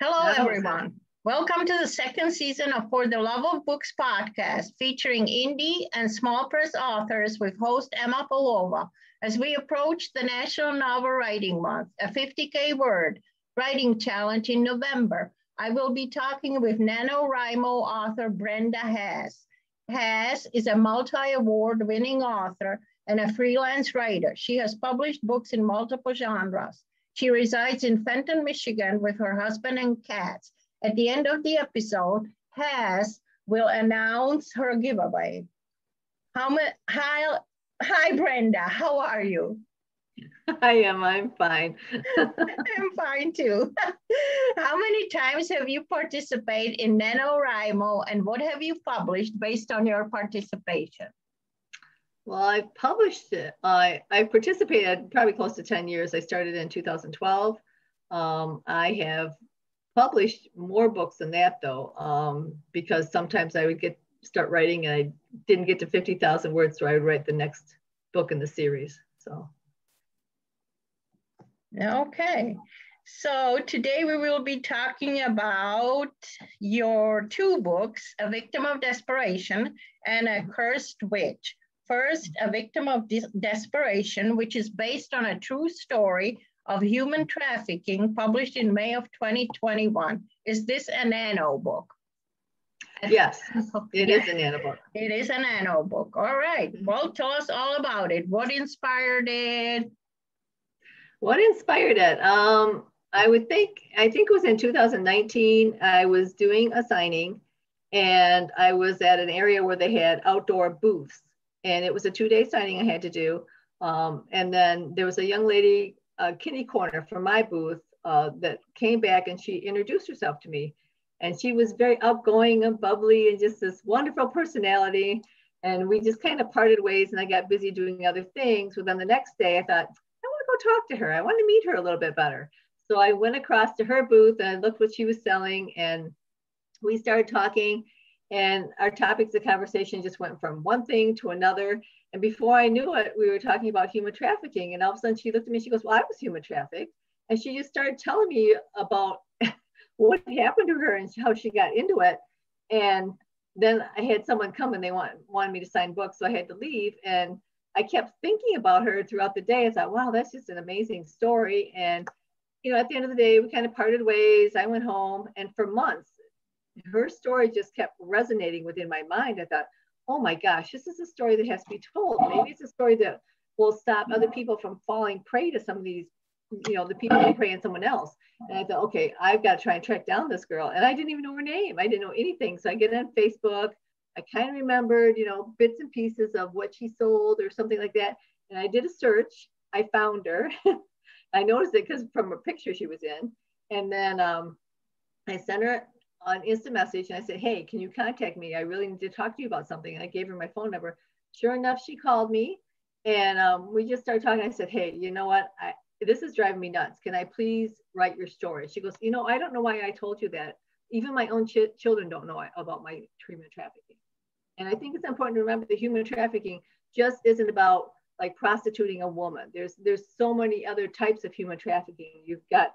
Hello, everyone. Welcome to the second season of For the Love of Books podcast, featuring indie and small press authors with host Emma Polova as we approach the National Novel Writing Month, a 50K word writing challenge in November. I will be talking with NaNoWriMo author Brenda Hasse. Hasse is a multi-award winning author and a freelance writer. She has published books in multiple genres. She resides in Fenton, Michigan with her husband and cats. At the end of the episode, Hasse will announce her giveaway. Hi, Brenda, how are you? I'm fine. I'm fine too. How many times have you participated in NaNoWriMo and what have you published based on your participation? Well, I've published it. I participated probably close to 10 years. I started in 2012. I have published more books than that though, because sometimes I would start writing and I didn't get to 50,000 words, so I would write the next book in the series. So. Okay. So today we will be talking about your two books, A Victim of Desperation and A Cursed Witch. First, A Victim of Desperation, which is based on a true story of human trafficking published in May of 2021. Is this a NaNo book? Yes, it is a NaNo book. It is a NaNo book. All right. Well, tell us all about it. What inspired it? What inspired it? I think it was in 2019. I was doing a signing and I was at an area where they had outdoor booths. And it was a 2-day signing I had to do. And then there was a young lady, kitty corner from my booth, that came back and she introduced herself to me. And she was very outgoing and bubbly and just this wonderful personality. And we just kind of parted ways and I got busy doing other things. But then the next day I thought, I want to go talk to her. I want to meet her a little bit better. So I went across to her booth and I looked what she was selling and we started talking. And our topics of conversation just went from one thing to another. And before I knew it, we were talking about human trafficking. And all of a sudden she looked at me, she goes, well, I was human trafficked. And she just started telling me about what happened to her and how she got into it. And then I had someone come and they wanted me to sign books. So I had to leave. And I kept thinking about her throughout the day. I thought, wow, that's just an amazing story. And, at the end of the day, we kind of parted ways. I went home and for months, her story just kept resonating within my mind. I thought, oh my gosh, this is a story that has to be told. Maybe it's a story that will stop other people from falling prey to some of these, the people who prey on someone else. And I thought, okay, I've got to try and track down this girl. And I didn't even know her name. I didn't know anything. So I get on Facebook. I kind of remembered, bits and pieces of what she sold or something like that. And I did a search. I found her. I noticed it because from a picture she was in. And then I sent her an instant message and I said, hey, can you contact me? I really need to talk to you about something. And I gave her my phone number. Sure enough, she called me and we just started talking. I said, hey, you know what? This is driving me nuts. Can I please write your story? She goes, I don't know why I told you that. Even my own children don't know about my human trafficking. And I think it's important to remember that human trafficking just isn't about like prostituting a woman. There's so many other types of human trafficking. You've got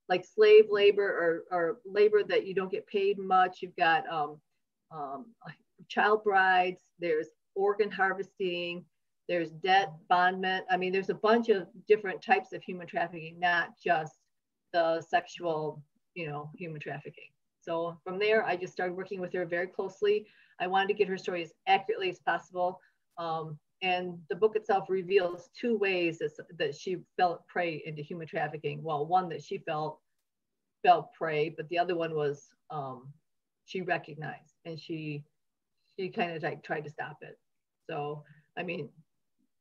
like slave labor or labor that you don't get paid much. You've got child brides, there's organ harvesting, there's debt bondment. I mean, there's a bunch of different types of human trafficking, not just the sexual, human trafficking. So from there, I just started working with her very closely. I wanted to get her story as accurately as possible. And the book itself reveals 2 ways that she fell prey into human trafficking. Well, one that she fell prey, but the other one was she recognized and she kind of like tried to stop it. So, I mean,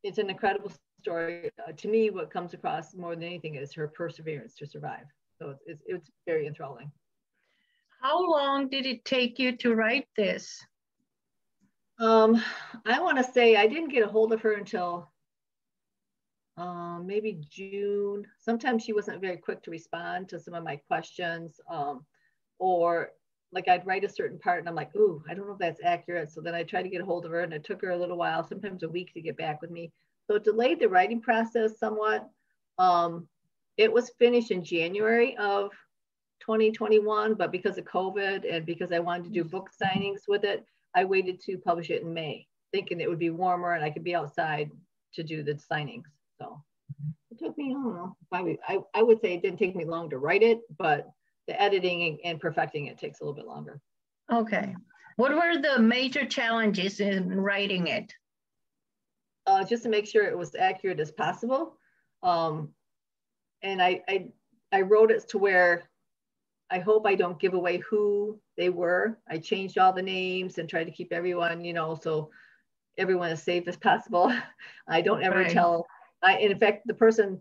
it's an incredible story. To me, what comes across more than anything is her perseverance to survive. So it's very enthralling. How long did it take you to write this? I want to say I didn't get a hold of her until maybe June. Sometimes she wasn't very quick to respond to some of my questions, or like I'd write a certain part and I'm like, ooh, I don't know if that's accurate. So then I tried to get a hold of her and it took her a little while, sometimes a week to get back with me. So it delayed the writing process somewhat. It was finished in January of 2021, but because of COVID and because I wanted to do book signings with it, I waited to publish it in May, thinking it would be warmer and I could be outside to do the signings. So it took me, I don't know, I would say it didn't take me long to write it, but the editing and perfecting it takes a little bit longer. Okay. What were the major challenges in writing it? Just to make sure it was accurate as possible. And I wrote it to where I hope I don't give away who they were. I changed all the names and tried to keep everyone, you know, so everyone as safe as possible. I don't ever tell, in fact, the person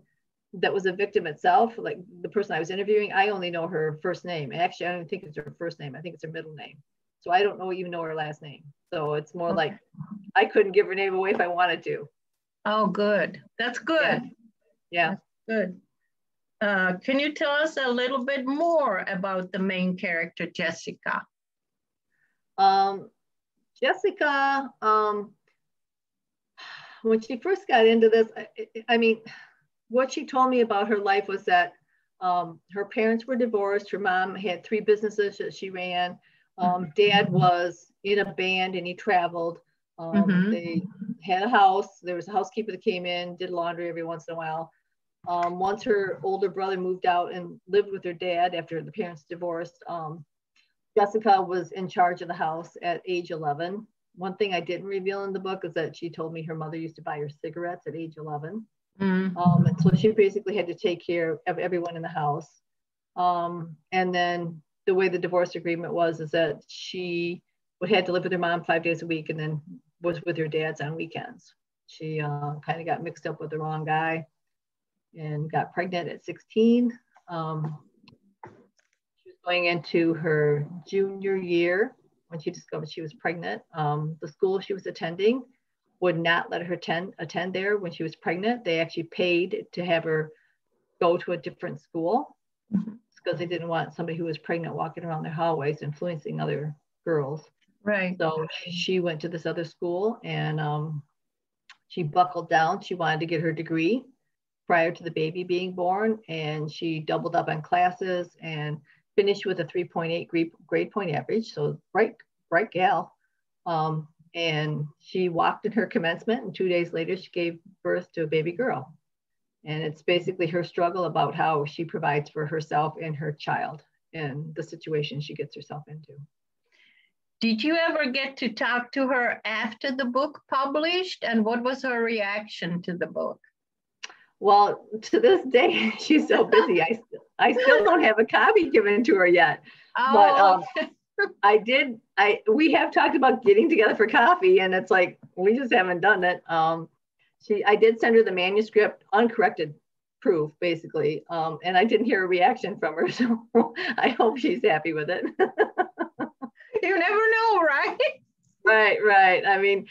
that was a victim itself, like the person I was interviewing, I only know her first name. Actually, I don't think it's her first name. I think it's her middle name. So I don't even know her last name. So it's more like I couldn't give her name away if I wanted to. Oh, good. That's good. Yeah. That's good. Can you tell us a little bit more about the main character, Jessica? Jessica, when she first got into this, I mean, what she told me about her life was that her parents were divorced. Her mom had 3 businesses that she ran. Dad was in a band and he traveled. They had a house. There was a housekeeper that came in, did laundry every once in a while. Once her older brother moved out and lived with her dad after the parents divorced, Jessica was in charge of the house at age 11. One thing I didn't reveal in the book is that she told me her mother used to buy her cigarettes at age 11. And so she basically had to take care of everyone in the house. And then the way the divorce agreement was is that she would have to live with her mom 5 days a week and then was with her dad's on weekends. She kind of got mixed up with the wrong guy and got pregnant at 16. She was going into her junior year when she discovered she was pregnant. The school she was attending would not let her attend there when she was pregnant. They actually paid to have her go to a different school because they didn't want somebody who was pregnant walking around their hallways influencing other girls. Right. So she went to this other school and she buckled down. She wanted to get her degree prior to the baby being born, and she doubled up on classes and finished with a 3.8 grade point average. So bright gal. And she walked in her commencement, and 2 days later, she gave birth to a baby girl. And it's basically her struggle about how she provides for herself and her child and the situation she gets herself into. Did you ever get to talk to her after the book published? And what was her reaction to the book? Well, to this day, she's so busy. I still don't have a copy given to her yet. Oh. But we have talked about getting together for coffee, and it's like, we just haven't done it. I did send her the manuscript, uncorrected proof, basically. And I didn't hear a reaction from her. So I hope she's happy with it. You never know, right? Right. I mean,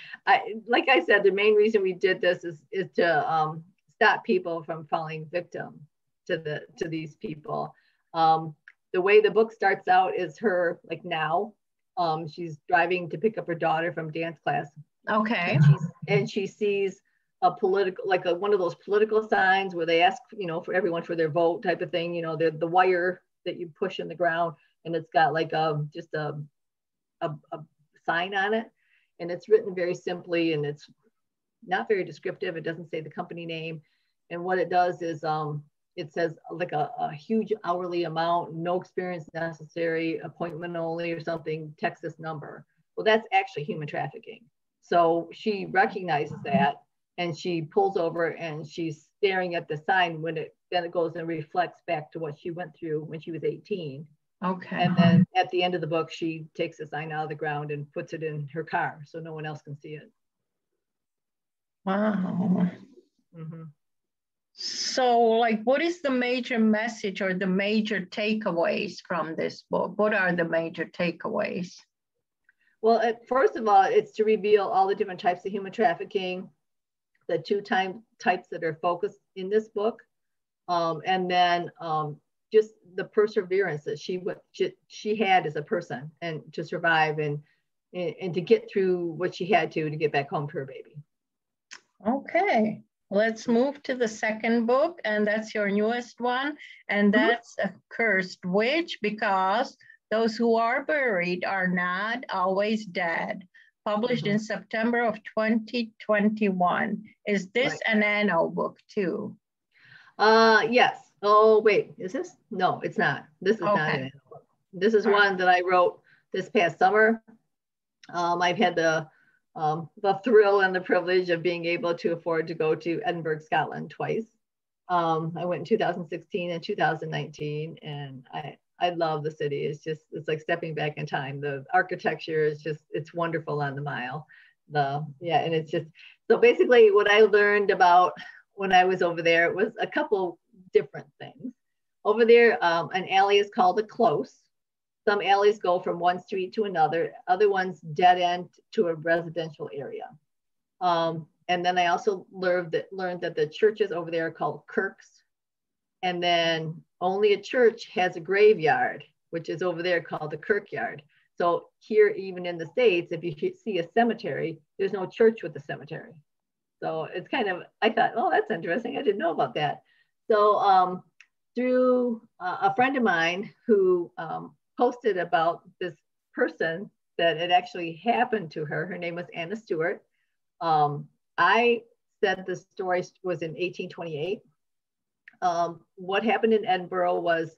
like I said, the main reason we did this is to stop people from falling victim to these people. The way the book starts out is her, like now, she's driving to pick up her daughter from dance class. Okay. And she sees a political, like one of those political signs where they ask, for everyone for their vote type of thing. The wire that you push in the ground, and it's got like just a sign on it, and it's written very simply, and it's not very descriptive. It doesn't say the company name, and what it does is it says like a huge hourly amount, no experience necessary, appointment only or something, text this number. Well, that's actually human trafficking. So she recognizes that, and she pulls over and she's staring at the sign when it goes and reflects back to what she went through when she was 18. Okay. And then at the end of the book, she takes the sign out of the ground and puts it in her car so no one else can see it. Wow. Mm-hmm. So, like, what is the major message or the major takeaways from this book? What are the major takeaways? Well, first of all, it's to reveal all the different types of human trafficking, the 2 types that are focused in this book, and then just the perseverance that she had as a person and to survive and to get through what she had to get back home to her baby. Okay. Let's move to the second book, and that's your newest one, and that's A Cursed Witch, because those who are buried are not always dead, published in September of 2021. Is this a NaNo book too? Yes. Oh, wait, is this? No, it's not. This is not a NaNo book. This is one that I wrote this past summer. I've had the thrill and the privilege of being able to afford to go to Edinburgh, Scotland twice. I went in 2016 and 2019, and I love the city. It's like stepping back in time. The architecture is it's wonderful on the mile. And it's just, so basically what I learned about when I was over there was a couple different things. Over there, an alley is called a close. Some alleys go from one street to another, other ones dead end to a residential area. And then I also learned that the churches over there are called kirks. And then only a church has a graveyard, which is over there called a kirkyard. So here, even in the States, if you see a cemetery, there's no church with a cemetery. So it's kind of, I thought, oh, that's interesting. I didn't know about that. So through a friend of mine who posted about this person that it actually happened to her. Her name was Anna Stewart. I said the story was in 1828. What happened in Edinburgh was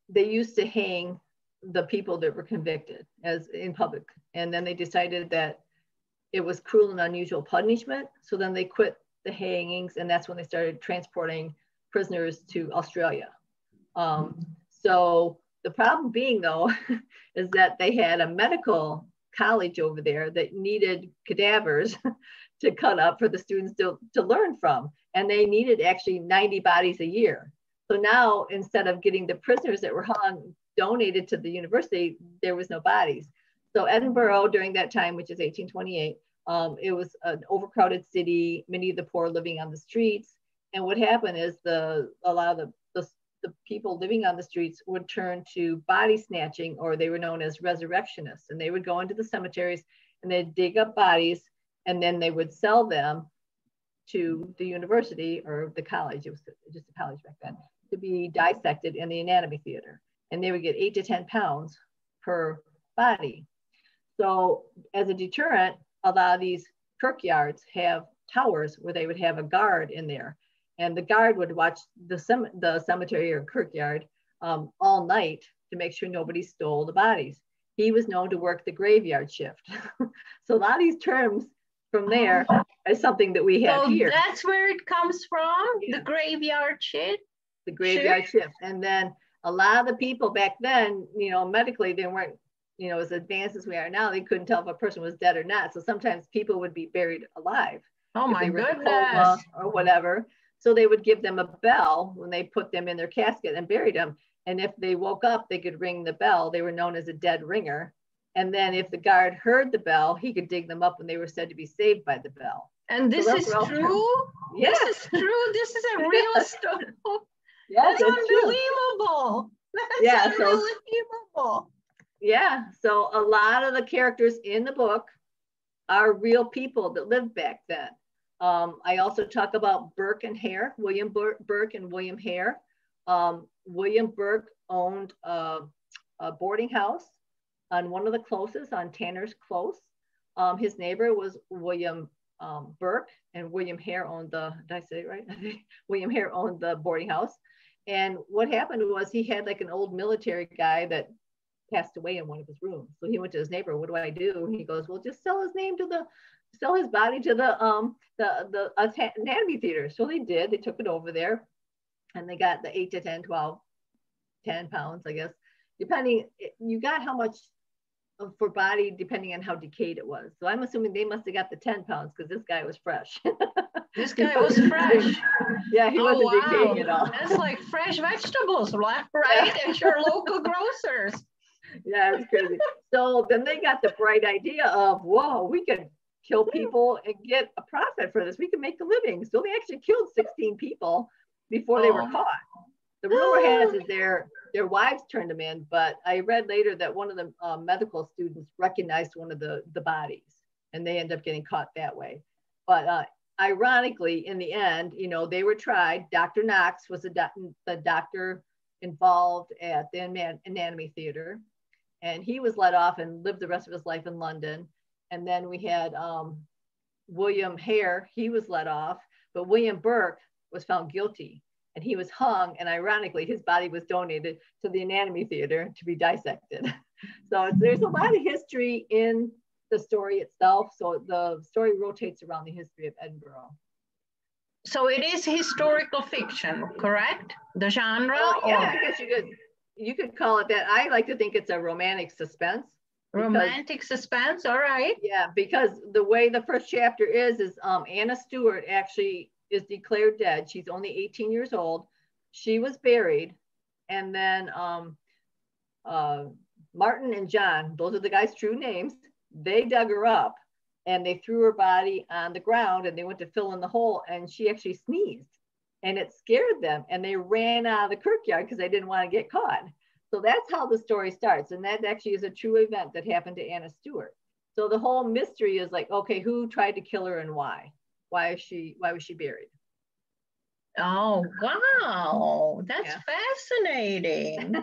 they used to hang the people that were convicted as in public. And then they decided that it was cruel and unusual punishment. So then they quit the hangings, and that's when they started transporting prisoners to Australia. So the problem being, though, is that they had a medical college over there that needed cadavers to cut up for the students to learn from. And they needed actually 90 bodies a year. So now, instead of getting the prisoners that were hung donated to the university, there was no bodies. So Edinburgh during that time, which is 1828, it was an overcrowded city, many of the poor living on the streets. And what happened is a lot of the people living on the streets would turn to body snatching, or they were known as resurrectionists. And they would go into the cemeteries and they'd dig up bodies, and then they would sell them to the university or the college. It was just a college back then, to be dissected in the anatomy theater. And they would get 8 to 10 pounds per body. So as a deterrent, a lot of these kirkyards have towers where they would have a guard in there. And the guard would watch the cemetery or kirkyard all night to make sure nobody stole the bodies. He was known to work the graveyard shift. So a lot of these terms from there is something that we have here. That's where it comes from, the graveyard shift? The graveyard shift. And then a lot of the people back then, medically, they weren't, as advanced as we are now, they couldn't tell if a person was dead or not. So sometimes people would be buried alive. Oh my goodness. Or whatever. So they would give them a bell when they put them in their casket and buried them. And if they woke up, they could ring the bell. They were known as a dead ringer. And then if the guard heard the bell, he could dig them up when they were said to be saved by the bell. And this is true? Yes. This is true? This is a real story? Yes, that's unbelievable. That's unbelievable. Yeah, so a lot of the characters in the book are real people that lived back then. I also talk about Burke and Hare, William Burke and William Hare. William Burke owned a boarding house on one of the closes on Tanner's Close. His neighbor was William Burke, and William Hare owned did I say it right? William Hare owned the boarding house. And what happened was he had like an old military guy that passed away in one of his rooms. So he went to his neighbor, what do I do? And he goes, well, just sell his body to the anatomy theater. So they did. They took it over there, and they got the 8 to 10, 12, 10 pounds, I guess, depending. You got how much for body depending on how decayed it was. So I'm assuming they must have got the 10 pounds because this guy was fresh. This guy was fresh. Yeah, he wasn't decaying at all. That's like fresh vegetables, right? At your local grocers. Yeah, it's crazy. So then they got the bright idea of, whoa, we could kill people and get a profit for this. We can make a living. So they actually killed 16 people before they were caught. The rumor has it their wives turned them in, but I read later that one of the medical students recognized one of the bodies, and they end up getting caught that way. But ironically, in the end, you know, they were tried. Dr. Knox was the doctor involved at the Anatomy Theater, and he was let off and lived the rest of his life in London. And then we had William Hare, he was let off, but William Burke was found guilty, and he was hung, and ironically, his body was donated to the Anatomy Theater to be dissected. So there's a lot of history in the story itself. So the story rotates around the history of Edinburgh. So it is historical fiction, correct? The genre? Yeah, I guess you could call it that. I like to think it's a romantic suspense. Romantic suspense, all right. Yeah, because the way the first chapter is Anna Stewart actually is declared dead. She's only 18 years old. She was buried, and then Martin and John, those are the guys' true names, they dug her up and they threw her body on the ground, and they went to fill in the hole, and she actually sneezed, and it scared them, and they ran out of the kirkyard because they didn't want to get caught. So that's how the story starts, and that actually is a true event that happened to Anna Stewart. So the whole mystery is like, okay, who tried to kill her and why? Why was she buried? Oh, wow. That's fascinating.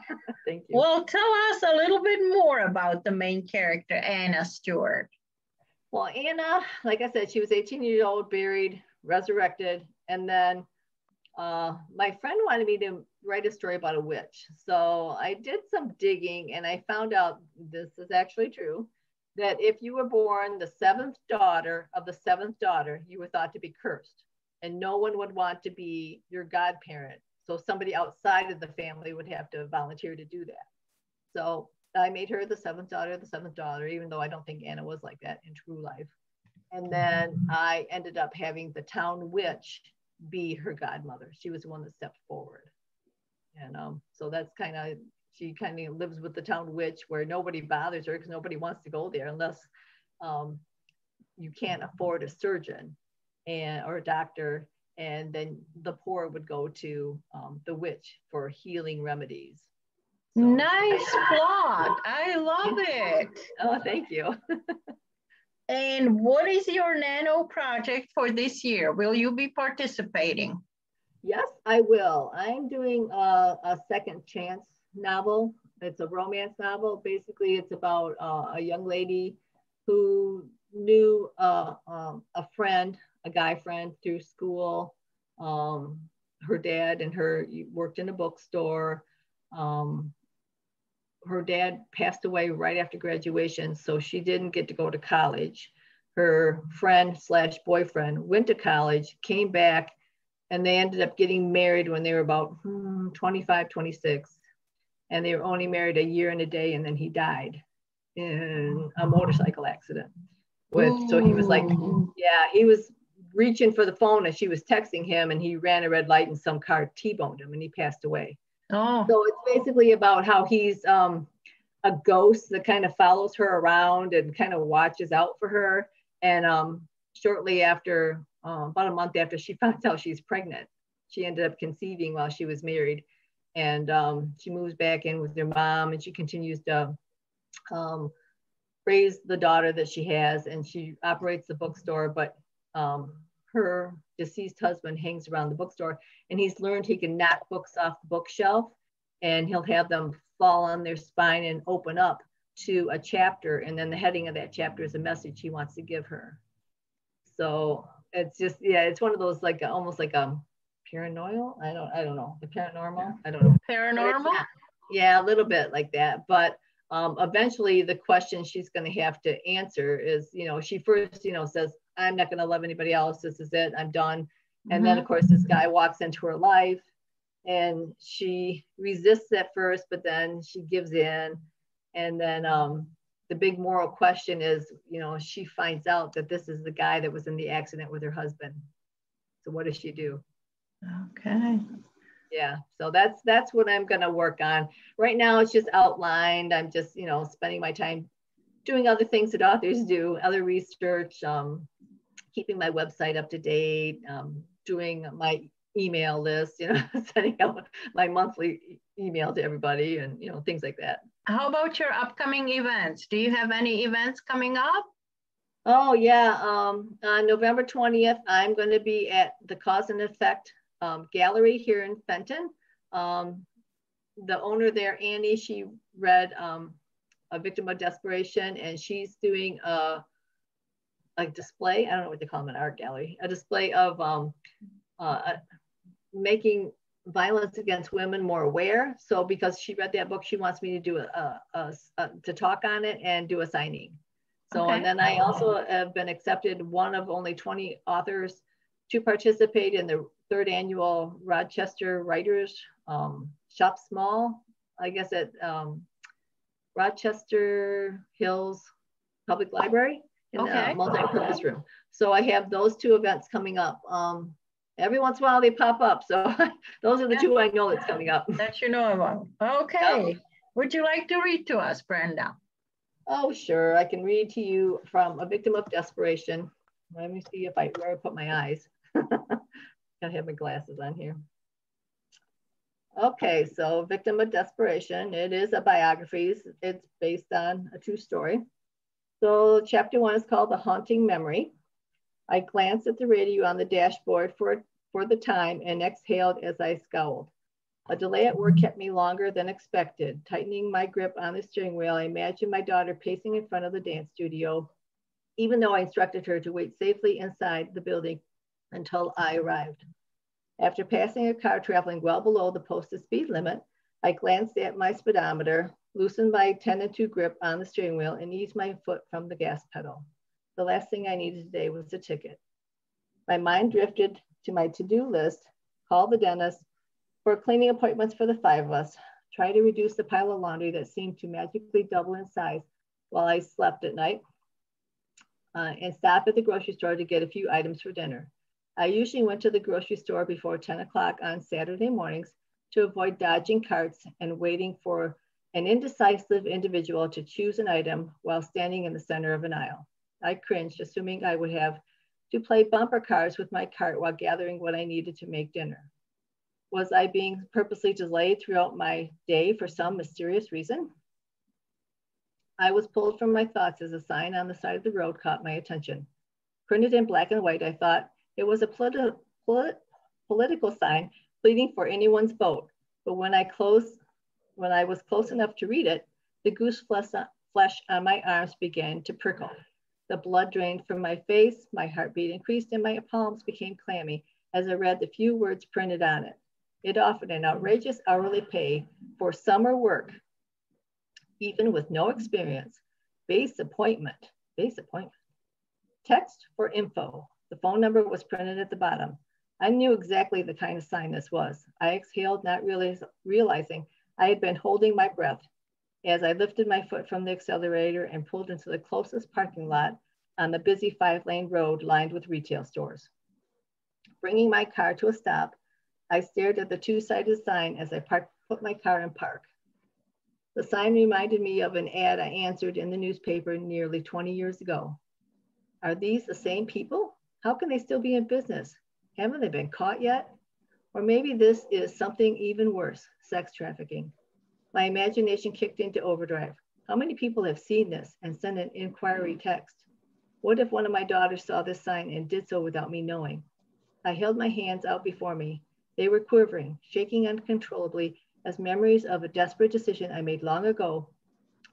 Thank you. Well, tell us a little bit more about the main character, Anna Stewart. Well, Anna, like I said, she was 18 years old, buried, resurrected. And then my friend wanted me to write a story about a witch. So I did some digging, and I found out, this is actually true, that if you were born the seventh daughter of the seventh daughter, you were thought to be cursed, and no one would want to be your godparent. So somebody outside of the family would have to volunteer to do that. So I made her the seventh daughter, even though I don't think Anna was like that in true life. And then I ended up having the town witch be her godmother. She was the one that stepped forward. And so that's she kind of lives with the town witch, where nobody bothers her because nobody wants to go there unless you can't afford a surgeon or a doctor. And then the poor would go to the witch for healing remedies. So, nice plot. I love it. Oh, thank you. And what is your NaNo project for this year? Will you be participating? Yes, I will. I'm doing a second chance novel. It's a romance novel. Basically, it's about a young lady who knew a friend, a guy friend through school. Her dad and her worked in a bookstore. Her dad passed away right after graduation, so she didn't get to go to college. Her friend / boyfriend went to college, came back, and they ended up getting married when they were about 25, 26. And they were only married a year and a day, and then he died in a motorcycle accident. So he was like, yeah, he was reaching for the phone and she was texting him, and he ran a red light and some car T-boned him and he passed away. Oh. So it's basically about how he's a ghost that kind of follows her around and kind of watches out for her. And shortly after, about a month after she finds out she's pregnant, she ended up conceiving while she was married. And she moves back in with her mom, and she continues to raise the daughter that she has, and she operates the bookstore, but her deceased husband hangs around the bookstore, and he's learned he can knock books off the bookshelf, and he'll have them fall on their spine and open up to a chapter, and then the heading of that chapter is a message he wants to give her. So it's just, yeah, it's one of those like almost like a paranoid, I don't know, the paranormal, I don't know. Paranormal? Yeah, a little bit like that. But eventually the question she's going to have to answer is, she first, says, I'm not going to love anybody else. This is it. I'm done. And then, of course, this guy walks into her life, and she resists at first, but then she gives in. And then the big moral question is, she finds out that this is the guy that was in the accident with her husband. So what does she do? Okay. Yeah, so that's what I'm going to work on. Right now, it's just outlined. I'm just, spending my time doing other things that authors do, other research, keeping my website up to date, doing my email list, sending out my monthly email to everybody, and, things like that. How about your upcoming events? Do you have any events coming up? Oh yeah, on November 20th, I'm going to be at the Cause and Effect Gallery here in Fenton. The owner there, Annie, she read A Victim of Desperation, and she's doing a display. I don't know what they call them, an art gallery, a display of making violence against women more aware. So because she read that book, she wants me to do to talk on it and do a signing. So, okay. And then I also have been accepted, one of only 20 authors to participate in the 3rd annual Rochester Writers Shop Small, I guess at Rochester Hills Public Library in the multi-purpose room. So I have those 2 events coming up. Every once in a while they pop up. So those are the 2 I know that's coming up. That you know about. Okay. Yep. Would you like to read to us, Brenda? Oh, sure. I can read to you from A Victim of Desperation. Let me see if where I put my eyes. I have my glasses on here. Okay, so Victim of Desperation. It is a biography. It's based on a true story. So chapter 1 is called The Haunting Memory. I glanced at the radio on the dashboard for the time and exhaled as I scowled. A delay at work kept me longer than expected. Tightening my grip on the steering wheel, I imagined my daughter pacing in front of the dance studio, even though I instructed her to wait safely inside the building until I arrived. After passing a car traveling well below the posted speed limit, I glanced at my speedometer, loosened my 10-2 grip on the steering wheel, and eased my foot from the gas pedal. The last thing I needed today was a ticket. My mind drifted to my to-do list, call the dentist, for cleaning appointments for the 5 of us, try to reduce the pile of laundry that seemed to magically double in size while I slept at night, and stop at the grocery store to get a few items for dinner. I usually went to the grocery store before 10 o'clock on Saturday mornings to avoid dodging carts and waiting for an indecisive individual to choose an item while standing in the center of an aisle. I cringed, assuming I would have to play bumper cars with my cart while gathering what I needed to make dinner. Was I being purposely delayed throughout my day for some mysterious reason? I was pulled from my thoughts as a sign on the side of the road caught my attention. Printed in black and white, I thought it was a political sign pleading for anyone's vote. But when I was close enough to read it, the goose flesh on my arms began to prickle. The blood drained from my face, my heartbeat increased, and my palms became clammy as I read the few words printed on it. It offered an outrageous hourly pay for summer work, even with no experience. Base appointment. Text for info. The phone number was printed at the bottom. I knew exactly the kind of sign this was. I exhaled, not realizing I had been holding my breath as I lifted my foot from the accelerator and pulled into the closest parking lot on the busy 5-lane road lined with retail stores. Bringing my car to a stop, I stared at the 2-sided sign as I put my car in park. The sign reminded me of an ad I answered in the newspaper nearly 20 years ago. Are these the same people? How can they still be in business? Haven't they been caught yet? Or maybe this is something even worse, sex trafficking. My imagination kicked into overdrive. How many people have seen this and sent an inquiry text? What if one of my daughters saw this sign and did so without me knowing? I held my hands out before me. They were quivering, shaking uncontrollably as memories of a desperate decision I made long ago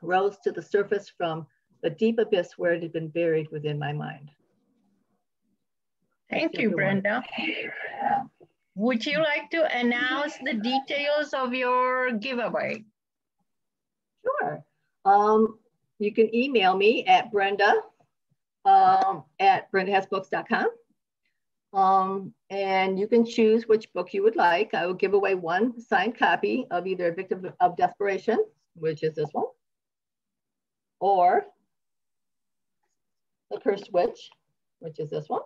rose to the surface from the deep abyss where it had been buried within my mind. Thank you, Brenda. Would you like to announce the details of your giveaway? Sure. You can email me at Brenda at BrendaHasseBooks.com. And you can choose which book you would like. I will give away one signed copy of either A Victim of Desperation, which is this one, or The Cursed Witch, which is this one.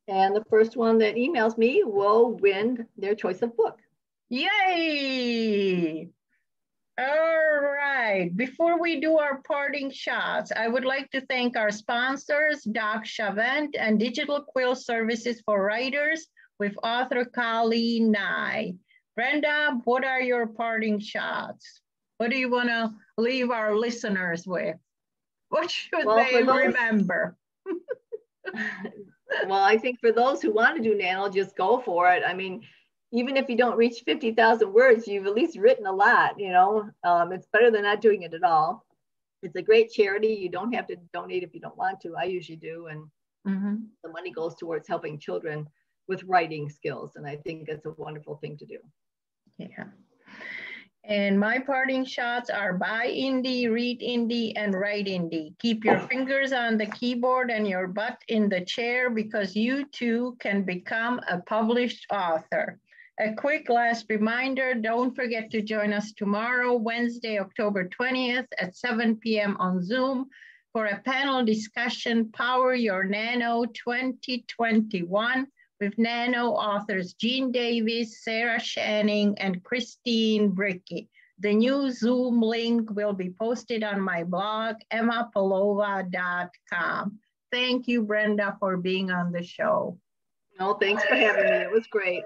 And the first one that emails me will win their choice of book. Yay! All right, before we do our parting shots, I would like to thank our sponsors, Doc Chavent and Digital Quill Services for Writers with author Colleen Nye. Brenda, what are your parting shots? What do you want to leave our listeners with? What should they remember? Well, I think for those who want to do Nano, just go for it. I mean, even if you don't reach 50,000 words, you've at least written a lot, you know. It's better than not doing it at all. It's a great charity. You don't have to donate if you don't want to. I usually do. And the money goes towards helping children with writing skills. And I think it's a wonderful thing to do. Yeah. And my parting shots are buy indie, read indie, and write indie. Keep your fingers on the keyboard and your butt in the chair, because you too can become a published author. A quick last reminder, don't forget to join us tomorrow, Wednesday, October 20th at 7 p.m. on Zoom for a panel discussion, Power Your Nano 2021, with Nano authors Jean Davis, Sarah Shanning, and Christine Bricky. The new Zoom link will be posted on my blog, emmapalova.com. Thank you, Brenda, for being on the show. No, thanks for having me. It was great.